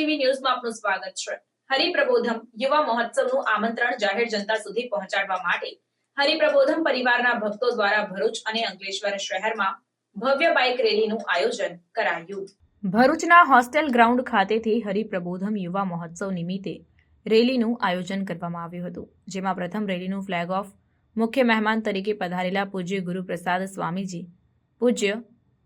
TV ન્યૂઝમાં આપનું સ્વાગત છે। હરિપ્રબોધમ યુવા મહોત્સવનું આમંત્રણ જાહેર જનતા સુધી પહોંચાડવા માટે હરિપ્રબોધમ પરિવારના ભક્તો દ્વારા ભરૂચ અને અંકલેશ્વર શહેરમાં ભવ્ય બાઇક રેલીનું આયોજન કરાયું। ભરૂચના હોસ્ટેલ ગ્રાઉન્ડ ખાતેથી હરિપ્રબોધમ યુવા મહોત્સવ નિમિત્તે રેલીનું આયોજન કરવામાં આવ્યું હતું, જેમાં પ્રથમ રેલીનું ફ્લેગ ઓફ મુખ્ય મહેમાન તરીકે પધારેલા પૂજ્ય ગુરુપ્રસાદ સ્વામીજી, પૂજ્ય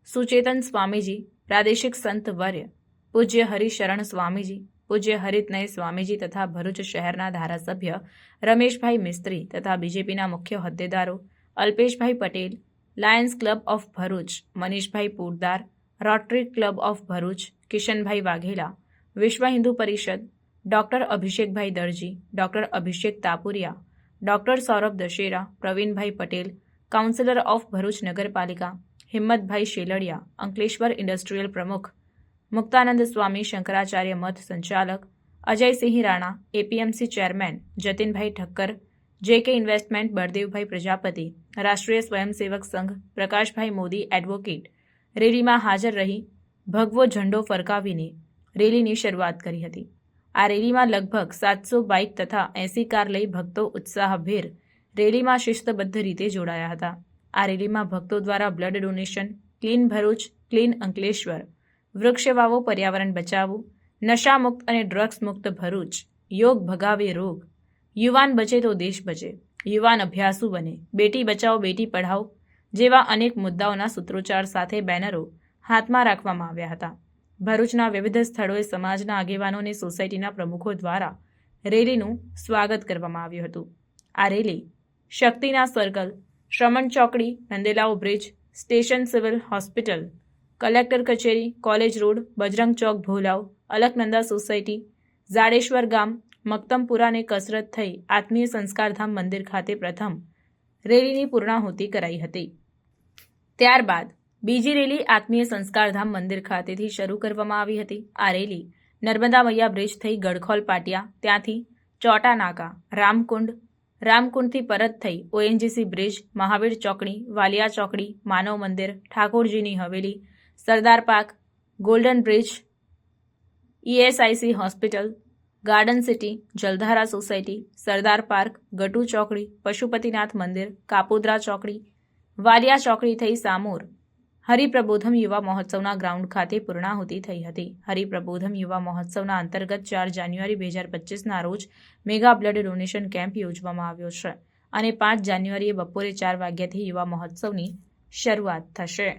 સુચેતન સ્વામીજી, પ્રાદેશિક સંત વર્ય પૂજ્ય હરિશરણ સ્વામીજી, પૂજ્ય હરિતનય સ્વામીજી તથા ભરૂચ શહેરના ધારાસભ્ય રમેશભાઈ મિસ્ત્રી તથા બીજેપીના મુખ્ય હોદ્દેદારો Alpeshbhai Patel, lions club of Bharuch Manishbhai Pordar, rotary club of Bharuch Kishanbhai Vaghela, Vishwa Hindu Parishad doctor Abhishekbhai Darji, doctor Abhishek Tapuriya, doctor Saurabh Dashera, Pravinbhai Patel, councillor of Bharuch Nagarpalika Himmatbhai Sheladiya, Ankleshwar industrial પ્રમુખ મુક્તાનંદ સ્વામી, શંકરાચાર્ય મઠ સંચાલક અજયસિંહ રાણા, એપીએમસી ચેરમેન જતીનભાઈ ઠક્કર, જેકે ઇન્વેસ્ટમેન્ટ બળદેવભાઈ પ્રજાપતિ, રાષ્ટ્રીય સ્વયંસેવક સંઘ પ્રકાશભાઈ મોદી એડવોકેટ રેલીમાં હાજર રહી ભગવો ઝંડો ફરકાવીને રેલીની શરૂઆત કરી હતી। આ રેલીમાં લગભગ 700 બાઇક તથા 80 કાર લઈ ભક્તો ઉત્સાહભેર રેલીમાં શિસ્તબદ્ધ રીતે જોડાયા હતા। આ રેલીમાં ભક્તો દ્વારા blood donation, clean Bharuch, clean Ankleshwar, વૃક્ષ વાવો પર્યાવરણ બચાવો, નશામુક્ત અને ડ્રગ્સ મુક્ત ભરૂચ, યોગ ભગાવે રોગ, યુવાન બચે તો દેશ બચે, યુવાન અભ્યાસુ બને, બેટી બચાવો બેટી પઢાઓ જેવા અનેક મુદ્દાઓના સૂત્રોચ્ચાર સાથે બેનરો હાથમાં રાખવામાં આવ્યા હતા। ભરૂચના વિવિધ સ્થળોએ સમાજના આગેવાનો અને સોસાયટીના પ્રમુખો દ્વારા રેલીનું સ્વાગત કરવામાં આવ્યું હતું। આ રેલી શક્તિના સર્કલ, શ્રમણ ચોકડી, Nandelav bridge, station civil hospital, collector કચેરી, કોલેજ રોડ, બજરંગ ચોક ભોલાવ, અલકનંદા સોસાયટી, ઝાડેશ્વર ગામ, મક્તમપુરા ને કસરત થઈ આત્મીય સંસ્કારધામ મંદિર ખાતે પ્રથમ રેલીની પૂર્ણાહુતિ કરાઈ હતી। ત્યારબાદ બીજી રેલી આત્મીય સંસ્કારધામ મંદિર ખાતેથી શરૂ કરવામાં આવી હતી। આ રેલી નર્મદા મૈયા બ્રિજ થઈ ગડખોલ પાટિયા, ત્યાંથી ચોટા નાકા, રામકુંડ, રામકુંડથી પરત થઈ ઓએનજીસી બ્રિજ, મહાવીર ચોકડી, વાલિયા ચોકડી, માનવ મંદિર, ઠાકોરજીની હવેલી, Sardar park, golden bridge, ESIC hospital, garden city, Jaldhara society, Sardar park, Gatu ચોકડી, પશુપતિનાથ મંદિર, કાપોદ્રા ચોકડી, વાલિયા ચોકડી થઈ સામોર હરિપ્રબોધમ યુવા મહોત્સવના ગ્રાઉન્ડ ખાતે પૂર્ણાહુતિ થઈ હતી। હરિપ્રબોધમ યુવા મહોત્સવના અંતર્ગત 4 જાન્યુઆરી 2025ના રોજ મેગા બ્લડ ડોનેશન કેમ્પ યોજવામાં આવ્યો છે અને 5 જાન્યુઆરીએ બપોરે 4 વાગ્યાથી યુવા મહોત્સવની શરૂઆત થશે।